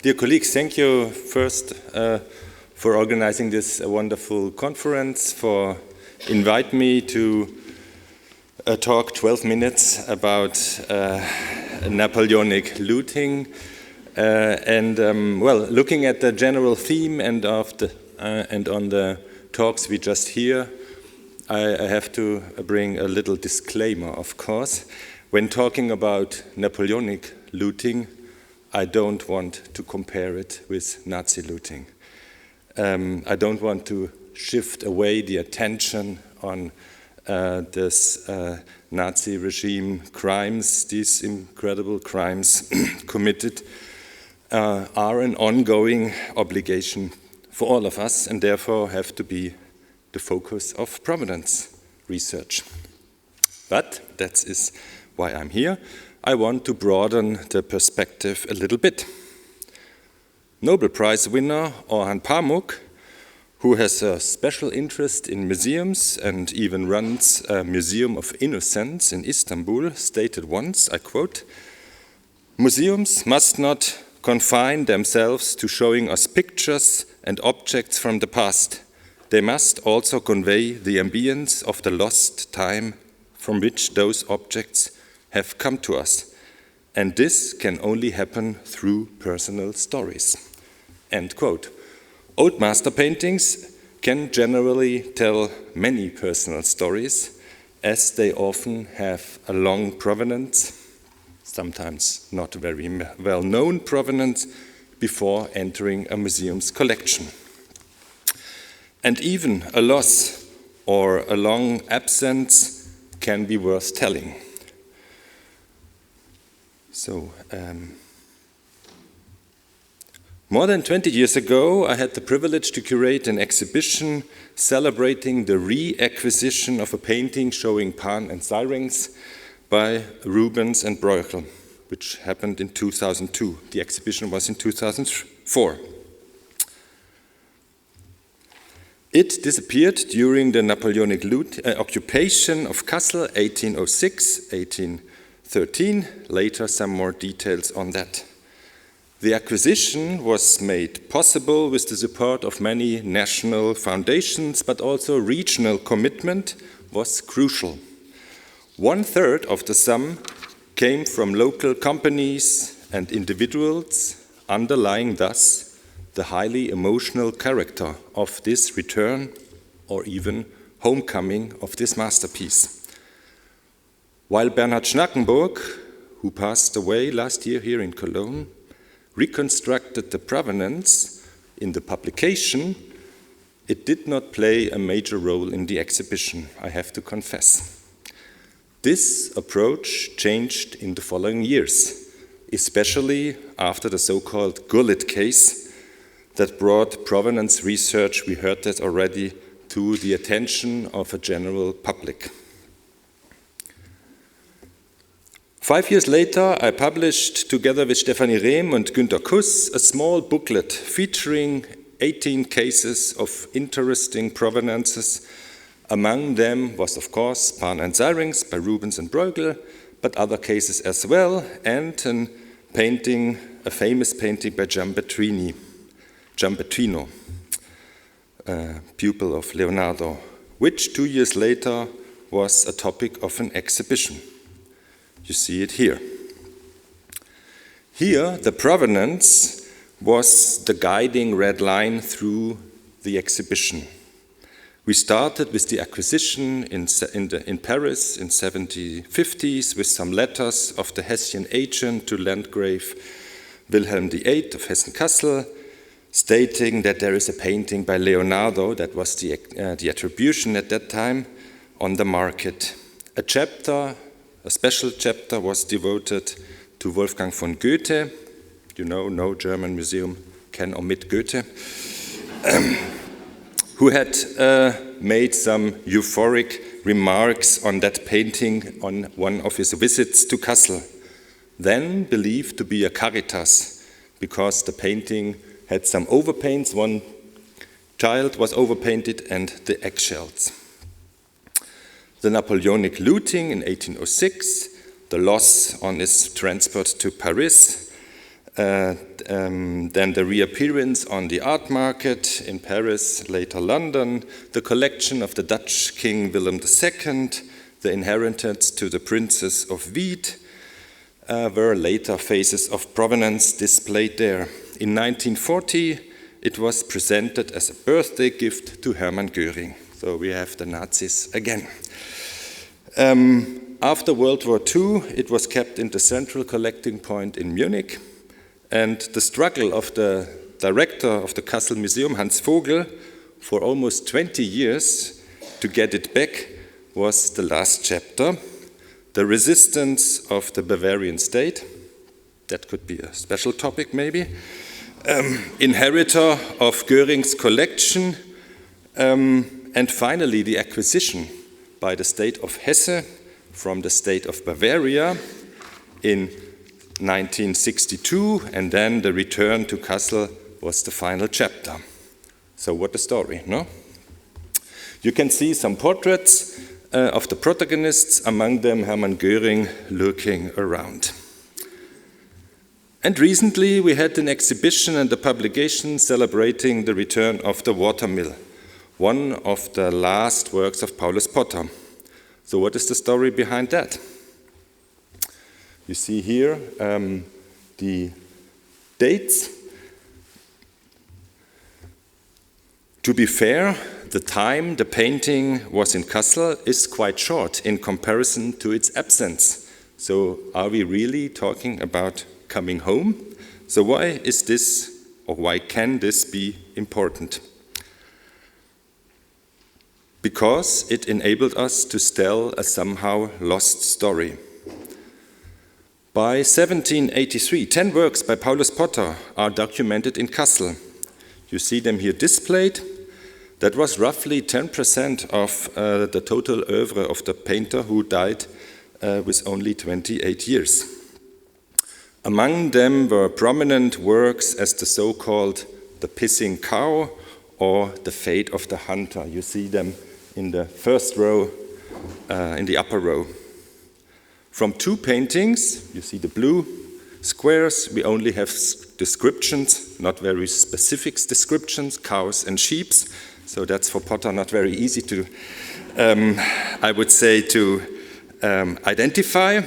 Dear colleagues, thank you first for organizing this wonderful conference, for inviting me to talk 12 minutes about Napoleonic looting well, looking at the general theme and on the talks we just hear, I have to bring a little disclaimer, of course. When talking about Napoleonic looting, I don't want to compare it with Nazi looting. I don't want to shift away the attention on this Nazi regime crimes. These incredible crimes committed are an ongoing obligation for all of us and therefore have to be the focus of provenance research. But that is why I'm here. I want to broaden the perspective a little bit. Nobel Prize winner Orhan Pamuk, who has a special interest in museums and even runs a Museum of Innocence in Istanbul, stated once, I quote, "Museums must not confine themselves to showing us pictures and objects from the past. They must also convey the ambience of the lost time from which those objects have come to us, and this can only happen through personal stories." End quote. Old master paintings can generally tell many personal stories, as they often have a long provenance, sometimes not very well-known provenance, before entering a museum's collection. And even a loss or a long absence can be worth telling. So, more than 20 years ago, I had the privilege to curate an exhibition celebrating the reacquisition of a painting showing Pan and Syrinx by Rubens and Bruegel, which happened in 2002. The exhibition was in 2004. It disappeared during the Napoleonic occupation of Kassel, 1806-1813. Later, some more details on that. The acquisition was made possible with the support of many national foundations, but also regional commitment was crucial. 1/3 of the sum came from local companies and individuals, underlying thus the highly emotional character of this return or even homecoming of this masterpiece. While Bernhard Schnackenburg, who passed away last year here in Cologne, reconstructed the provenance in the publication, it did not play a major role in the exhibition, I have to confess. This approach changed in the following years, especially after the so-called Gurlitt case that brought provenance research, we heard that already, to the attention of a general public. 5 years later, I published, together with Stefanie Rehm and Günter Kuss, a small booklet featuring 18 cases of interesting provenances. Among them was, of course, Pan and Syrinx by Rubens and Bruegel, but other cases as well, and a famous painting by Giambettino, pupil of Leonardo, which 2 years later was a topic of an exhibition. You see it here. Here, the provenance was the guiding red line through the exhibition. We started with the acquisition in Paris in 1750s with some letters of the Hessian agent to Landgrave Wilhelm VIII of Hessen-Kassel, stating that there is a painting by Leonardo, that was the attribution at that time, on the market. A special chapter was devoted to Wolfgang von Goethe. You know, no German museum can omit Goethe, who had made some euphoric remarks on that painting on one of his visits to Kassel, then believed to be a Caritas, because the painting had some overpaints. One child was overpainted and the eggshells. The Napoleonic looting in 1806, the loss on its transport to Paris, Then the reappearance on the art market in Paris, later London, the collection of the Dutch King Willem II, the inheritance to the Princess of Wied, were later phases of provenance displayed there. In 1940, it was presented as a birthday gift to Hermann Göring. So we have the Nazis again. After World War II, it was kept in the central collecting point in Munich. And the struggle of the director of the Kassel Museum, Hans Vogel, for almost 20 years to get it back was the last chapter. The resistance of the Bavarian state, that could be a special topic maybe, inheritor of Göring's collection, and finally the acquisition by the state of Hesse from the state of Bavaria in 1962, and then the return to Kassel was the final chapter. So what a story, no? You can see some portraits of the protagonists, among them Hermann Göring lurking around. And recently we had an exhibition and a publication celebrating the return of the watermill, one of the last works of Paulus Potter. So what is the story behind that? You see here the dates. To be fair, the time the painting was in Kassel is quite short in comparison to its absence. So are we really talking about coming home? So why is this, or why can this be important? Because it enabled us to tell a somehow lost story. By 1783, 10 works by Paulus Potter are documented in Kassel. You see them here displayed. That was roughly 10% of the total oeuvre of the painter who died with only 28 years. Among them were prominent works as the so-called The Pissing Cow or The Fate of the Hunter. You see them in the first row, in the upper row. From two paintings, you see the blue squares, we only have descriptions, not very specific descriptions, cows and sheep. So that's for Potter not very easy to, I would say, to identify.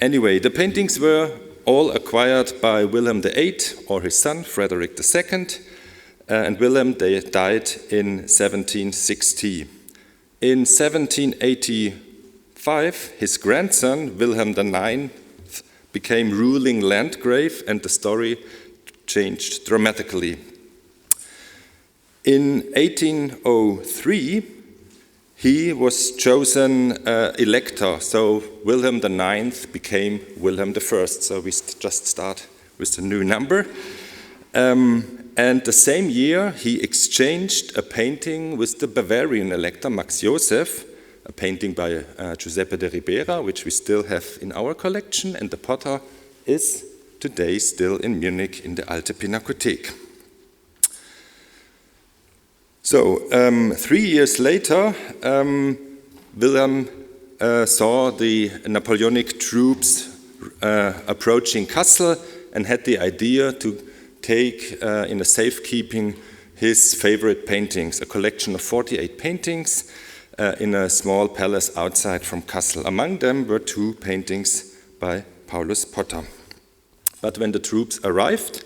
Anyway, the paintings were all acquired by William VIII or his son, Frederick II, and William died in 1760. In 1785, his grandson, Wilhelm IX, became ruling landgrave, and the story changed dramatically. In 1803, he was chosen elector, so Wilhelm IX became Wilhelm I. So we just start with a new number. And the same year, he exchanged a painting with the Bavarian elector, Max Joseph, a painting by Giuseppe de Ribera, which we still have in our collection, and the Potter is today still in Munich in the Alte Pinakothek. So 3 years later, Wilhelm saw the Napoleonic troops approaching Kassel and had the idea to take in a safekeeping his favorite paintings, a collection of 48 paintings in a small palace outside from Kassel. Among them were 2 paintings by Paulus Potter. But when the troops arrived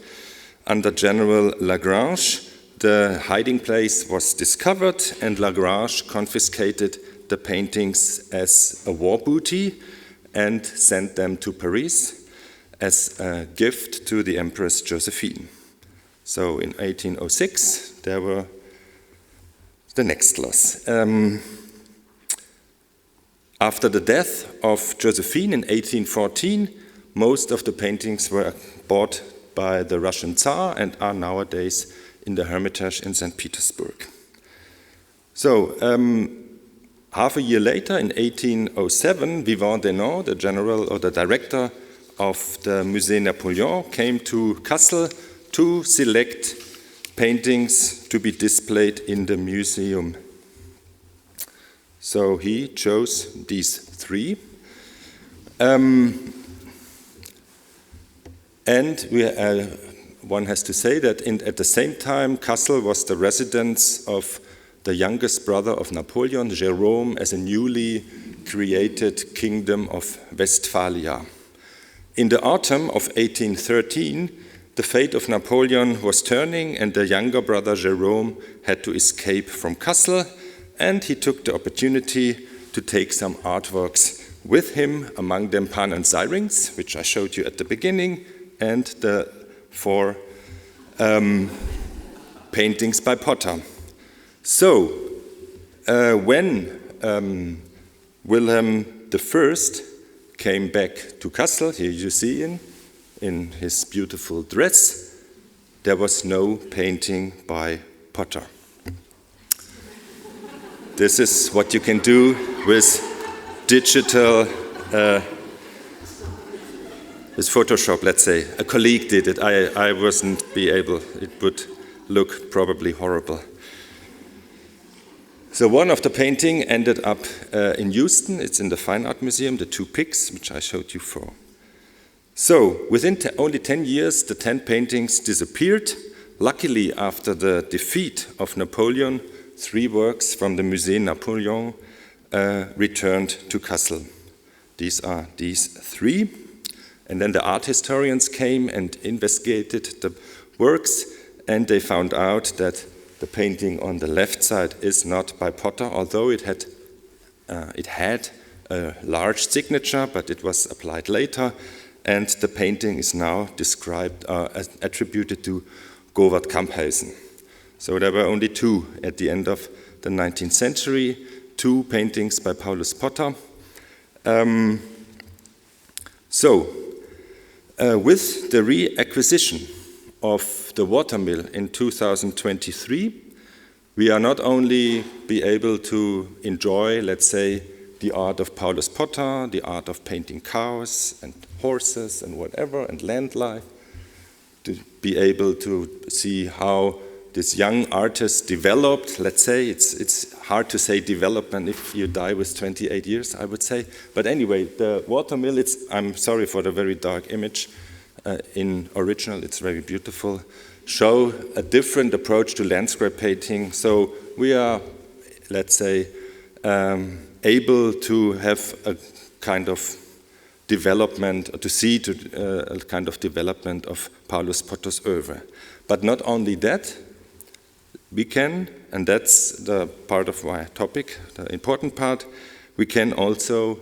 under General Lagrange, the hiding place was discovered, and Lagrange confiscated the paintings as a war booty and sent them to Paris as a gift to the Empress Josephine. So in 1806, there were the next loss. After the death of Josephine in 1814, most of the paintings were bought by the Russian Tsar and are nowadays in the Hermitage in St. Petersburg. So, half a year later, in 1807, Vivant Denon, the general or the director of the Musée Napoléon, came to Kassel to select paintings to be displayed in the museum. So he chose these 3. And one has to say that at the same time, Kassel was the residence of the youngest brother of Napoleon, Jerome, as a newly created kingdom of Westphalia. In the autumn of 1813, the fate of Napoleon was turning, and the younger brother Jerome had to escape from Kassel, and he took the opportunity to take some artworks with him, among them Pan and Syrinx, which I showed you at the beginning, and the 4 paintings by Potter. So, when Wilhelm I came back to Kassel, here you see him in his beautiful dress, there was no painting by Potter. This is what you can do with digital, with Photoshop, let's say. A colleague did it. I wasn't be able. It would look probably horrible. So one of the painting ended up in Houston. It's in the Fine Art Museum, the 2 pigs, which I showed you for. So within only 10 years, the 10 paintings disappeared. Luckily, after the defeat of Napoleon, 3 works from the Musée Napoléon returned to Kassel. These are these 3. And then the art historians came and investigated the works, and they found out that the painting on the left side is not by Potter, although it had a large signature, but it was applied later, and the painting is now described, attributed to Govert Camphuysen. So there were only 2 at the end of the 19th century, 2 paintings by Paulus Potter. With the reacquisition of the watermill in 2023, we are not only be able to enjoy, let's say, the art of Paulus Potter, the art of painting cows and horses and whatever, and land life, to be able to see how this young artist developed. Let's say, it's hard to say development if you die with 28 years, I would say. But anyway, the watermill, I'm sorry for the very dark image. In original, it's very beautiful. Show a different approach to landscape painting. So we are, let's say, able to have a kind of development, or to see a kind of development of Paulus Potter's oeuvre. But not only that, we can, and that's the part of my topic, the important part, we can also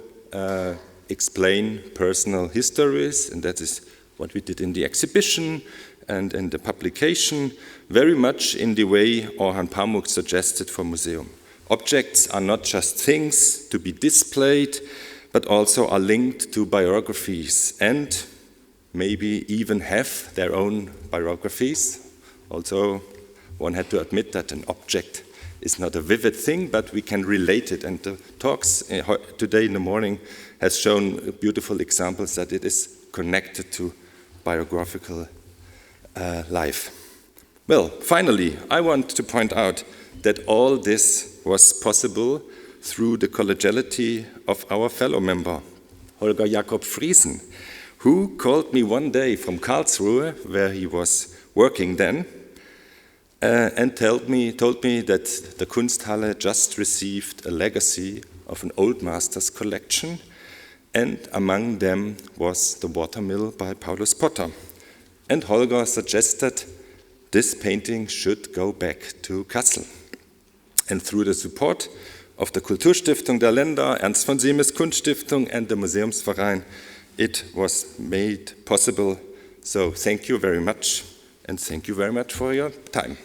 explain personal histories, and that is what we did in the exhibition and in the publication, very much in the way Orhan Pamuk suggested for museum. Objects are not just things to be displayed, but also are linked to biographies and maybe even have their own biographies. Also, one had to admit that an object is not a vivid thing, but we can relate it. And the talks today in the morning has shown beautiful examples that it is connected to biographical life. Well, finally, I want to point out that all this was possible through the collegiality of our fellow member, Holger Jakob Friesen, who called me one day from Karlsruhe, where he was working then, and told me that the Kunsthalle just received a legacy of an old master's collection, and among them was the watermill by Paulus Potter. And Holger suggested this painting should go back to Kassel. And through the support of the Kulturstiftung der Länder, Ernst von Siemens Kunststiftung, and the Museumsverein, it was made possible. So thank you very much, and thank you very much for your time.